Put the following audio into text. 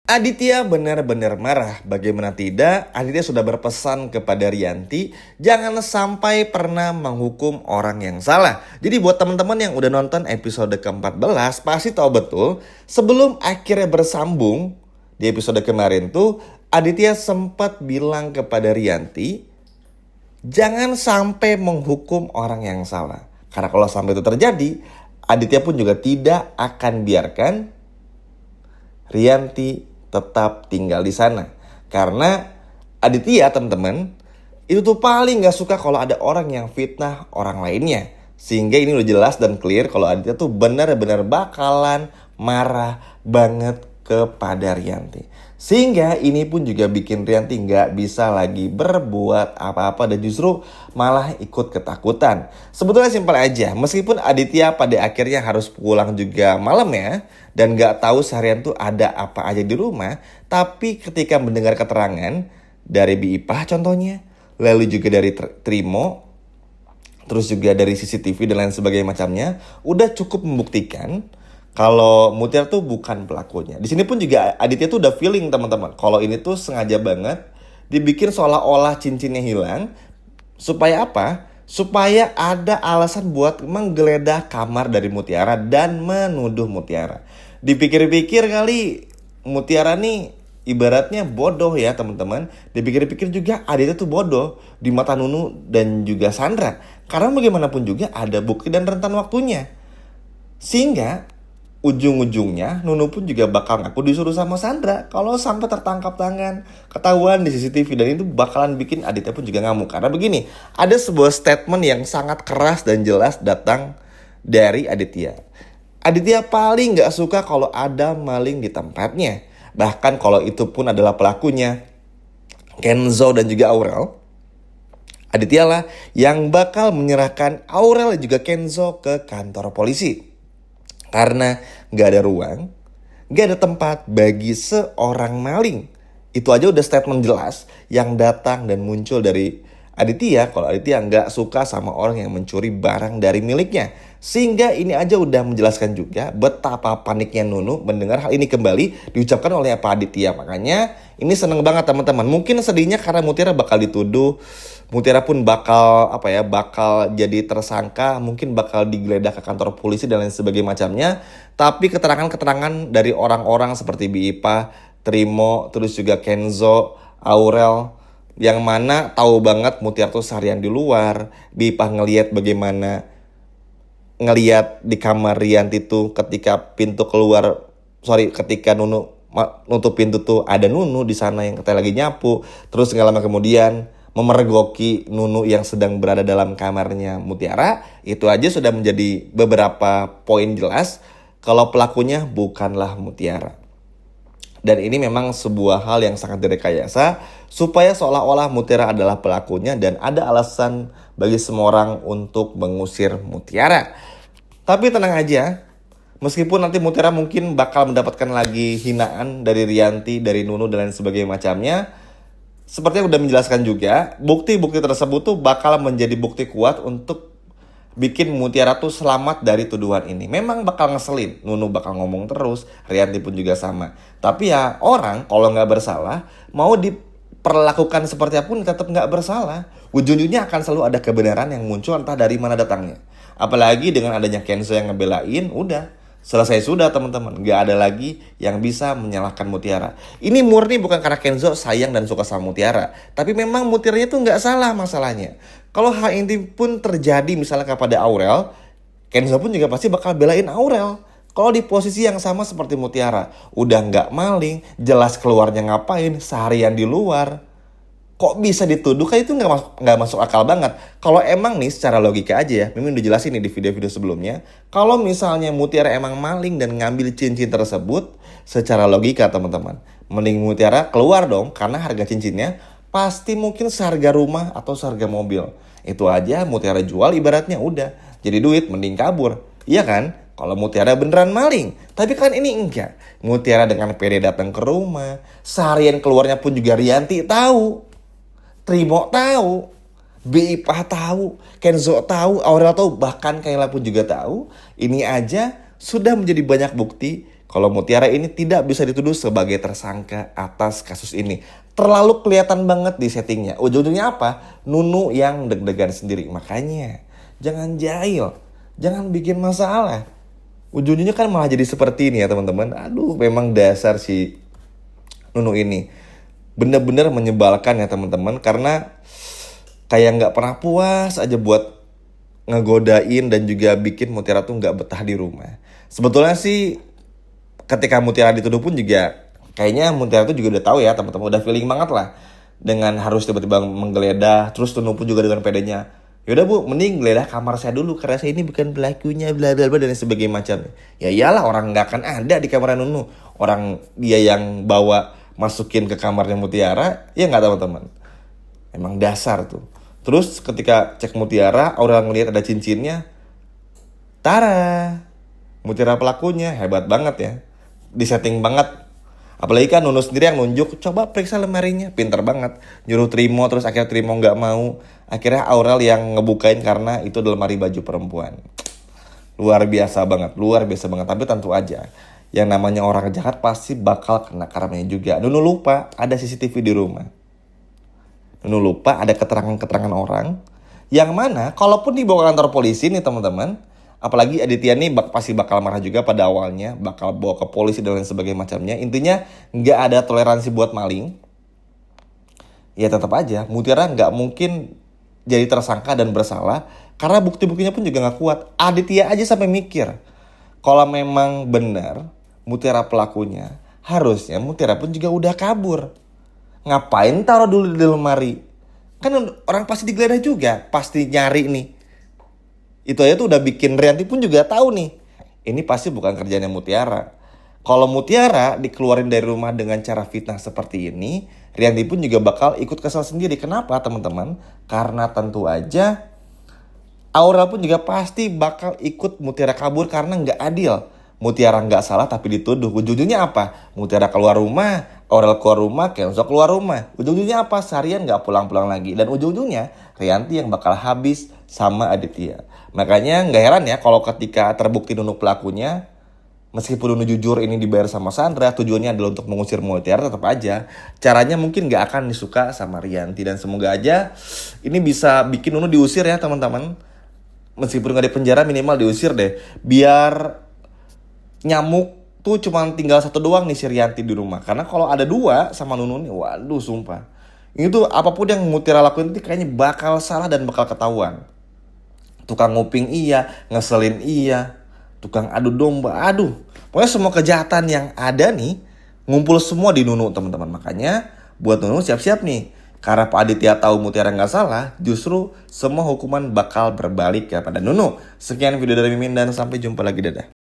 Aditya benar-benar marah. Bagaimana tidak, Aditya sudah berpesan kepada Rianti, jangan sampai pernah menghukum orang yang salah. Jadi buat teman-teman yang udah nonton episode ke-14, pasti tahu betul, sebelum akhirnya bersambung di episode kemarin tuh, Aditya sempat bilang kepada Rianti, jangan sampai menghukum orang yang salah. Karena kalau sampai itu terjadi, Aditya pun juga tidak akan biarkan Rianti tetap tinggal di sana. Karena Aditya, teman-teman, itu tuh paling gak suka kalau ada orang yang fitnah orang lainnya. Sehingga ini udah jelas dan clear kalau Aditya tuh benar-benar bakalan marah banget kepada Rianti. Sehingga ini pun juga bikin Rianti gak bisa lagi berbuat apa-apa dan justru malah ikut ketakutan. Sebetulnya simpel aja, meskipun Aditya pada akhirnya harus pulang juga malam ya, dan gak tahu seharian tuh ada apa aja di rumah, tapi ketika mendengar keterangan dari Bi Ipah contohnya, lalu juga dari Trimo, terus juga dari CCTV dan lain sebagainya macamnya, udah cukup membuktikan kalau Mutiara tuh bukan pelakunya. Di sini pun juga Aditya tuh udah feeling teman-teman, kalau ini tuh sengaja banget dibikin seolah-olah cincinnya hilang. Supaya apa? Supaya ada alasan buat menggeledah kamar dari Mutiara dan menuduh Mutiara. Dipikir-pikir kali Mutiara nih ibaratnya bodoh ya teman-teman. Dipikir-pikir juga Aditya tuh bodoh di mata Nunu dan juga Sandra. Karena bagaimanapun juga ada bukti dan rentan waktunya. Sehingga ujung-ujungnya Nunu pun juga bakal ngaku disuruh sama Sandra kalau sampai tertangkap tangan, ketahuan di CCTV, dan itu bakalan bikin Aditya pun juga ngamuk. Karena begini, ada sebuah statement yang sangat keras dan jelas datang dari Aditya. Aditya paling gak suka kalau ada maling di tempatnya. Bahkan kalau itu pun adalah pelakunya Kenzo dan juga Aurel, Aditya lah yang bakal menyerahkan Aurel dan juga Kenzo ke kantor polisi. Karena gak ada ruang, gak ada tempat bagi seorang maling. Itu aja udah statement jelas yang datang dan muncul dari Aditya kalau Aditya gak suka sama orang yang mencuri barang dari miliknya. Sehingga ini aja udah menjelaskan juga betapa paniknya Nunu mendengar hal ini kembali diucapkan oleh Pak Aditya. Makanya ini seneng banget teman-teman. Mungkin sedihnya karena Mutiara bakal dituduh, Mutiara pun bakal bakal jadi tersangka, mungkin bakal digeledah ke kantor polisi dan lain sebagainya macamnya. Tapi keterangan-keterangan dari orang-orang seperti Bi Ipah, Trimo, terus juga Kenzo, Aurel, yang mana tahu banget Mutiara tuh seharian di luar. Bi Ipah ngelihat di kamar Rianti tuh ketika Nunu nutup pintu tuh ada Nunu di sana yang katanya lagi nyapu. Terus gak lama kemudian memergoki Nunu yang sedang berada dalam kamarnya Mutiara. Itu aja sudah menjadi beberapa poin jelas kalau pelakunya bukanlah Mutiara. Dan ini memang sebuah hal yang sangat direkayasa supaya seolah-olah Mutiara adalah pelakunya dan ada alasan bagi semua orang untuk mengusir Mutiara. Tapi tenang aja, meskipun nanti Mutiara mungkin bakal mendapatkan lagi hinaan dari Rianti, dari Nunu dan lain sebagainya macamnya, seperti yang udah menjelaskan juga, bukti-bukti tersebut tuh bakal menjadi bukti kuat untuk bikin Mutiara tuh selamat dari tuduhan ini. Memang bakal ngeselin, Nunu bakal ngomong terus, Rianti pun juga sama. Tapi ya orang kalau nggak bersalah, mau diperlakukan seperti apapun tetap nggak bersalah. Ujung-ujungnya akan selalu ada kebenaran yang muncul entah dari mana datangnya. Apalagi dengan adanya Kenzo yang ngebelain, udah selesai sudah teman-teman. Gak ada lagi yang bisa menyalahkan Mutiara. Ini murni bukan karena Kenzo sayang dan suka sama Mutiara, tapi memang Mutiaranya tuh gak salah masalahnya. Kalau hal ini pun terjadi misalnya kepada Aurel, Kenzo pun juga pasti bakal belain Aurel. Kalau di posisi yang sama seperti Mutiara, udah gak maling, jelas keluarnya ngapain, seharian di luar, kok bisa dituduh? Kan itu nggak masuk akal banget. Kalau emang nih secara logika aja ya, Mimin udah jelasin nih di video-video sebelumnya. Kalau misalnya Mutiara emang maling dan ngambil cincin tersebut, secara logika teman-teman, mending Mutiara keluar dong, karena harga cincinnya pasti mungkin seharga rumah atau seharga mobil. Itu aja Mutiara jual ibaratnya udah jadi duit, mending kabur. Iya kan? Kalau Mutiara beneran maling. Tapi kan ini enggak. Mutiara dengan pede datang ke rumah, seharian keluarnya pun juga Rianti tahu. Trimo tahu, Bi Ipah tahu, Kenzo tahu, Aurel tahu, bahkan Kayla pun juga tahu. Ini aja sudah menjadi banyak bukti kalau Mutiara ini tidak bisa dituduh sebagai tersangka atas kasus ini. Terlalu kelihatan banget di settingnya. Ujung-ujungnya apa? Nunu yang deg-degan sendiri. Makanya jangan jahil, jangan bikin masalah. Ujung-ujungnya kan malah jadi seperti ini ya teman-teman. Aduh, memang dasar si Nunu ini bener-bener menyebalkan ya teman-teman. Karena kayak nggak pernah puas aja buat ngegodain dan juga bikin Mutiara tuh nggak betah di rumah. Sebetulnya sih ketika Mutiara dituduh pun juga kayaknya Mutiara tuh juga udah tahu ya teman-teman, udah feeling banget lah dengan harus tiba-tiba menggeledah. Terus Nunu pun juga dengan pedenya, yaudah bu, mending geledah kamar saya dulu karena saya ini bukan pelakunya, bla bla bla dan sebagainya macam. Ya iyalah, orang nggak akan ada di kamar Nunu, orang dia yang bawa masukin ke kamarnya Mutiara, ya nggak teman-teman. Emang dasar tuh. Terus ketika cek Mutiara, Aurel ngelihat ada cincinnya. Tara, Mutiara pelakunya, hebat banget ya. Disetting banget. Apalagi kan Nunu sendiri yang nunjuk, coba periksa lemarinya. Pinter banget. Nyuruh Trimo, terus akhirnya Trimo nggak mau. Akhirnya Aurel yang ngebukain karena itu lemari baju perempuan. Luar biasa banget, luar biasa banget. Tapi tentu aja, yang namanya orang jahat pasti bakal kena karmanya juga. Nunu lupa ada CCTV di rumah. Nunu lupa ada keterangan-keterangan orang yang mana kalaupun dibawa ke kantor polisi nih teman-teman, apalagi Aditya nih pasti bakal marah juga pada awalnya, bakal bawa ke polisi dan lain sebagainya macamnya. Intinya nggak ada toleransi buat maling. Ya tetap aja Mutiara nggak mungkin jadi tersangka dan bersalah karena bukti-buktinya pun juga nggak kuat. Aditya aja sampai mikir kalau memang benar Mutiara pelakunya, harusnya Mutiara pun juga udah kabur. Ngapain taruh dulu di lemari? Kan orang pasti digeledah juga, pasti nyari nih. Itu aja tuh udah bikin Rianti pun juga tahu nih. Ini pasti bukan kerjanya Mutiara. Kalau Mutiara dikeluarin dari rumah dengan cara fitnah seperti ini, Rianti pun juga bakal ikut kesal sendiri. Kenapa teman-teman? Karena tentu aja Aurel pun juga pasti bakal ikut Mutiara kabur karena nggak adil. Mutiara nggak salah tapi dituduh. Ujung-ujungnya apa? Mutiara keluar rumah, Aurel keluar rumah, Kenzo keluar rumah. Ujung-ujungnya apa? Seharian nggak pulang-pulang lagi. Dan ujung-ujungnya Rianti yang bakal habis sama Aditya. Makanya nggak heran ya kalau ketika terbukti Nunu pelakunya, meskipun Nunu jujur ini dibayar sama Sandra, tujuannya adalah untuk mengusir Mutiara, tetap aja caranya mungkin nggak akan disuka sama Rianti. Dan semoga aja ini bisa bikin Nunu diusir ya teman-teman. Meskipun nggak di penjara, minimal diusir deh. Biar nyamuk tuh cuma tinggal satu doang nih si Rianti di rumah. Karena kalau ada dua sama Nunu nih, waduh sumpah. Ini tuh apapun yang Mutiara lakuin tuh kayaknya bakal salah dan bakal ketahuan. Tukang nguping iya, ngeselin iya, tukang adu domba, aduh. Pokoknya semua kejahatan yang ada nih ngumpul semua di Nunu teman-teman. Makanya buat Nunu siap-siap nih. Karena Pak Aditya tahu Mutiara nggak salah, justru semua hukuman bakal berbalik kepada Nunu. Sekian video dari Mimin dan sampai jumpa lagi, dadah.